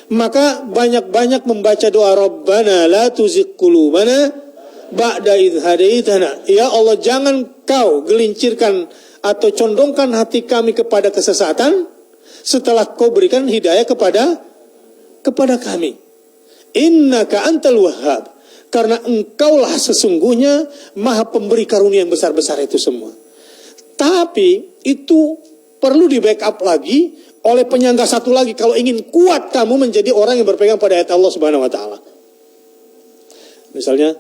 Maka banyak-banyak membaca doa Rabbana la tuzigh qulubana ba'da idh hadaitana. Ya Allah, jangan kau gelincirkan atau condongkan hati kami kepada kesesatan setelah kau berikan hidayah kepada kami. Innaka antal wahhab. Karena engkaulah sesungguhnya maha pemberi karunia yang besar-besar itu semua. Tapi itu perlu di backup lagi oleh penyangga satu lagi, kalau ingin kuat kamu menjadi orang yang berpegang pada ayat Allah Subhanahu wa taala. Misalnya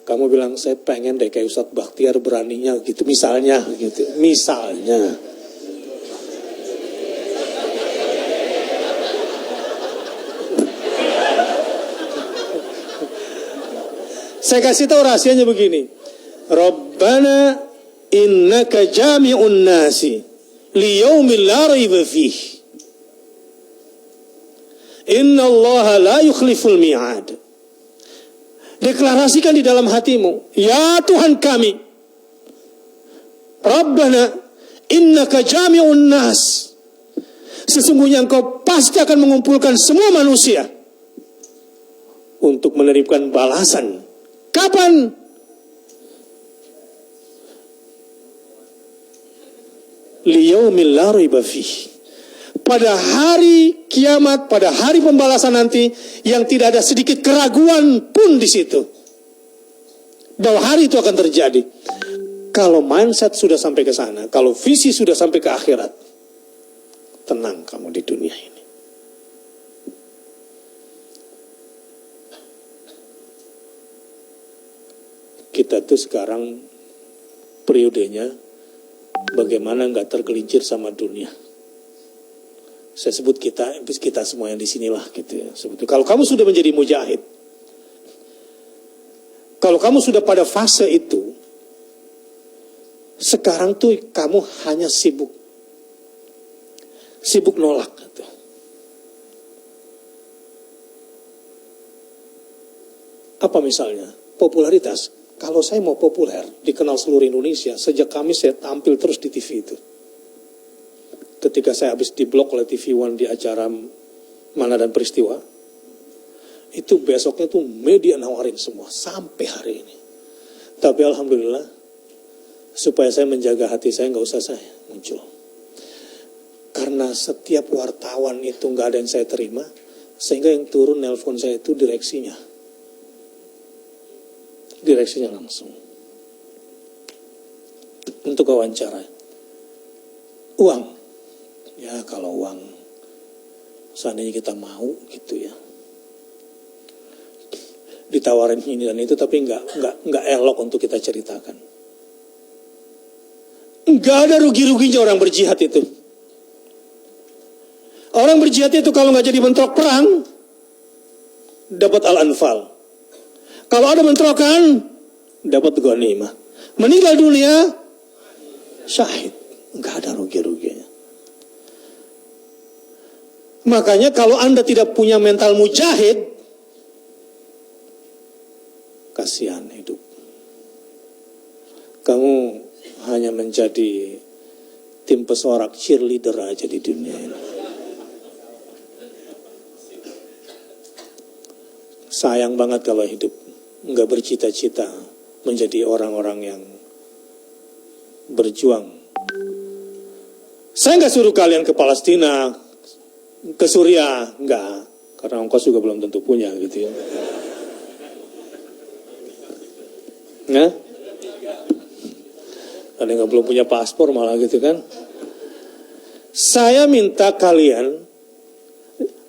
kamu bilang saya pengen deh kayak Ustadz Bakhtiar beraninya gitu, misalnya. Saya kasih tahu rahasianya begini. Rabbana innaka jami'un nasi liyaumil la raiba fih. Innallaha la yukhliful mi'ad. Deklarasikan di dalam hatimu, ya Tuhan kami, Rabbana innaka jami'un nas. Sesungguhnya engkau pasti akan mengumpulkan semua manusia untuk menerima balasan. Kapan? Liyaumil la raiba fih. Pada hari kiamat, pada hari pembalasan nanti yang tidak ada sedikit keraguan pun di situ bahwa hari itu akan terjadi. Kalau mindset sudah sampai ke sana, kalau visi sudah sampai ke akhirat, tenang kamu di dunia ini. Kita tuh sekarang periodenya bagaimana nggak tergelincir sama dunia. Saya sebut kita semua yang di sinilah gitu ya. Sebetulnya kalau kamu sudah menjadi mujahid, kalau kamu sudah pada fase itu, sekarang tuh kamu hanya sibuk nolak gitu. Apa misalnya? Popularitas. Kalau saya mau populer, dikenal seluruh Indonesia, sejak Kamis saya tampil terus di TV itu. Ketika saya habis diblok oleh TV One di acara Mana dan Peristiwa, itu besoknya tuh media nawarin semua, sampai hari ini. Tapi alhamdulillah, supaya saya menjaga hati saya, nggak usah saya muncul. Karena setiap wartawan itu nggak ada yang saya terima, sehingga yang turun nelpon saya itu direksinya langsung untuk wawancara. Uang, ya kalau uang seandainya kita mau gitu ya, ditawarin ini dan itu, tapi nggak elok untuk kita ceritakan. Nggak ada rugi-ruginya orang berjihad itu. Orang berjihad itu kalau nggak jadi bentrok perang, dapat al-anfal. Kalau ada bentrokan, dapat ghanimah. Meninggal dunia, syahid. Nggak ada rugi-ruginya. Makanya kalau Anda tidak punya mental mujahid, kasihan hidup. Kamu hanya menjadi tim pesorak cheerleader aja di dunia ini. Sayang banget kalau hidup nggak bercita-cita menjadi orang-orang yang berjuang. Saya nggak suruh kalian ke Palestina, ke Suriah, nggak, karena ongkos juga belum tentu punya gitu ya. Nah, ada yang belum punya paspor malah gitu kan. Saya minta kalian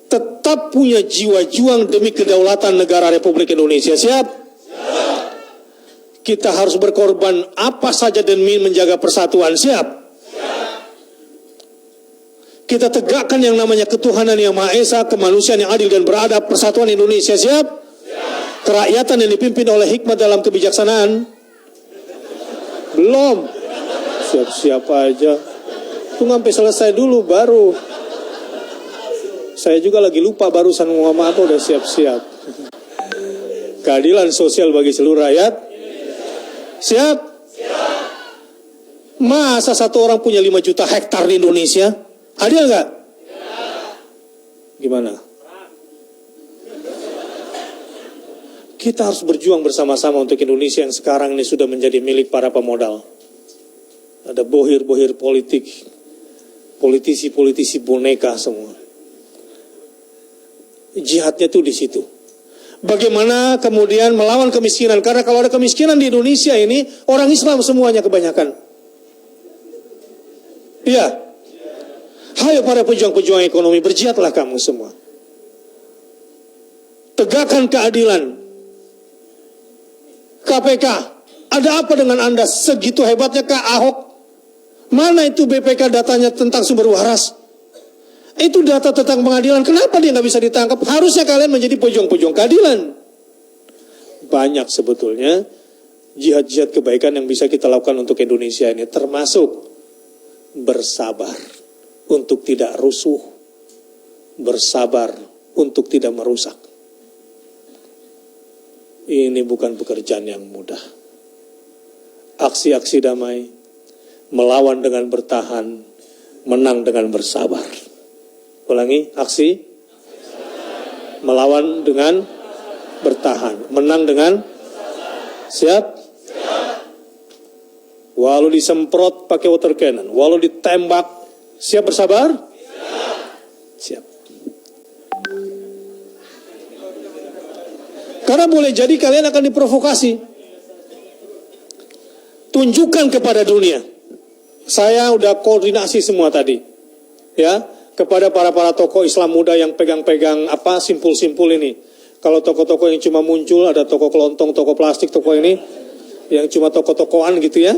tetap punya jiwa juang demi kedaulatan negara Republik Indonesia. Siap? Kita harus berkorban apa saja demi menjaga persatuan. Siap? Kita tegakkan yang namanya ketuhanan yang Maha Esa, kemanusiaan yang adil dan beradab, persatuan Indonesia. Siap? Kerakyatan yang dipimpin oleh hikmat dalam kebijaksanaan. Belum. Siap-siap aja. Tunggu sampai selesai dulu baru. Saya juga lagi lupa barusan ngomong apa, udah siap-siap. Keadilan sosial bagi seluruh rakyat. Siap? Masa satu orang punya 5 juta hektar di Indonesia? Adil nggak? Gimana? Kita harus berjuang bersama-sama untuk Indonesia yang sekarang ini sudah menjadi milik para pemodal. Ada bohir-bohir politik, politisi-politisi boneka semua. Jihadnya tuh di situ. Bagaimana kemudian melawan kemiskinan? Karena kalau ada kemiskinan di Indonesia ini, orang Islam semuanya kebanyakan. Iya. Hayo para pejuang-pejuang ekonomi, berjihadlah kamu semua. Tegakkan keadilan. KPK, ada apa dengan Anda? Segitu hebatnya Kak Ahok? Mana itu BPK datanya tentang sumber waras? Itu data tentang pengadilan, kenapa dia nggak bisa ditangkap? Harusnya kalian menjadi pejuang-pejuang keadilan. Banyak sebetulnya jihad-jihad kebaikan yang bisa kita lakukan untuk Indonesia ini, termasuk bersabar untuk tidak rusuh, bersabar untuk tidak merusak. Ini bukan pekerjaan yang mudah. Aksi-aksi damai, melawan dengan bertahan, menang dengan bersabar. Ulangi, aksi, melawan dengan bertahan, menang dengan siap. Walau disemprot pakai water cannon, walau ditembak, siap bersabar? Siap. Karena boleh jadi kalian akan diprovokasi. Tunjukkan kepada dunia. Saya udah koordinasi semua tadi. Ya, kepada para tokoh Islam muda yang pegang-pegang apa simpul-simpul ini. Kalau tokoh-tokoh yang cuma muncul, ada tokoh kelontong, tokoh plastik, tokoh ini yang cuma tokoh-tokohan gitu ya.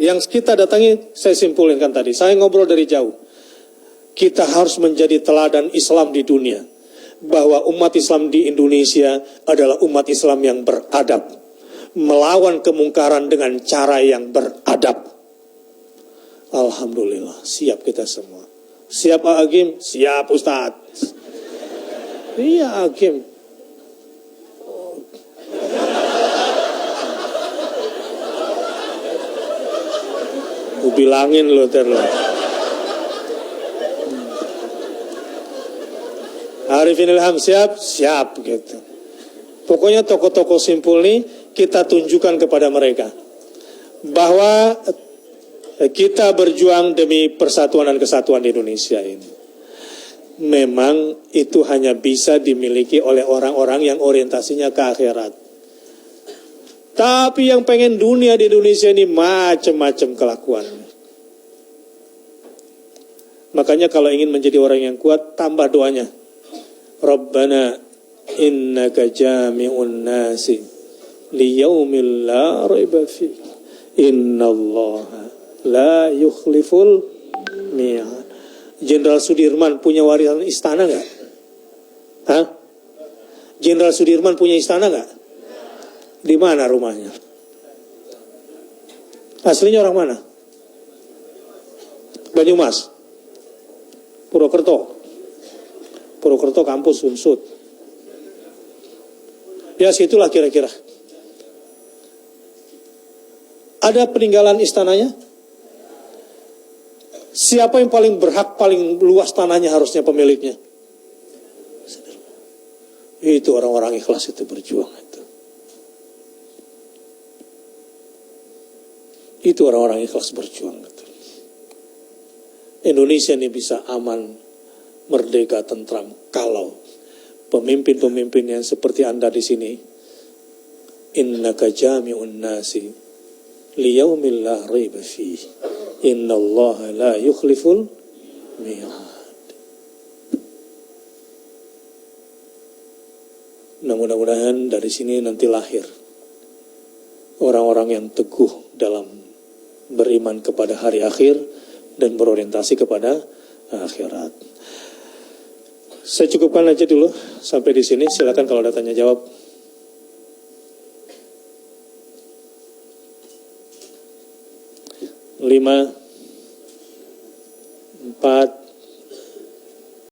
Yang kita datangi, saya simpulin kan tadi. Saya ngobrol dari jauh. Kita harus menjadi teladan Islam di dunia. Bahwa umat Islam di Indonesia adalah umat Islam yang beradab. Melawan kemungkaran dengan cara yang beradab. Alhamdulillah, siap kita semua. Siap Pak Agim? Siap Ustadz. Iya Agim. Gue bilangin lo terlalu. Arifin Ilham siap? Siap gitu. Pokoknya tokoh-tokoh simpul nih kita tunjukkan kepada mereka bahwa kita berjuang demi persatuan dan kesatuan di Indonesia ini. Memang itu hanya bisa dimiliki oleh orang-orang yang orientasinya ke akhirat. Tapi yang pengen dunia di Indonesia ini macam-macam kelakuan. Makanya kalau ingin menjadi orang yang kuat, tambah doanya. Rabbana innaka jami'un nasi liyaumil la raiba fi innallaha la yukhliful mi'ad. Jenderal Sudirman punya warisan istana enggak? Hah? Jenderal Sudirman punya istana enggak? Di mana rumahnya? Aslinya orang mana? Banyumas, Purwokerto kampus Unsud. Ya situlah kira-kira. Ada peninggalan istananya? Siapa yang paling berhak, paling luas tanahnya harusnya pemiliknya? Itu orang-orang ikhlas itu berjuang itu. Itu orang-orang ikhlas berjuang itu. Indonesia ini bisa aman, merdeka, tentram kalau pemimpin-pemimpin yang seperti Anda di sini, innaka jami'un nasi liyaumil la raiba fihi innallaha la yukhliful mi'ad. Nah, mudah-mudahan dari sini nanti lahir orang-orang yang teguh dalam beriman kepada hari akhir dan berorientasi kepada akhirat. Saya cukupkan aja dulu sampai di sini. Silakan kalau ada tanya jawab. 5, 4,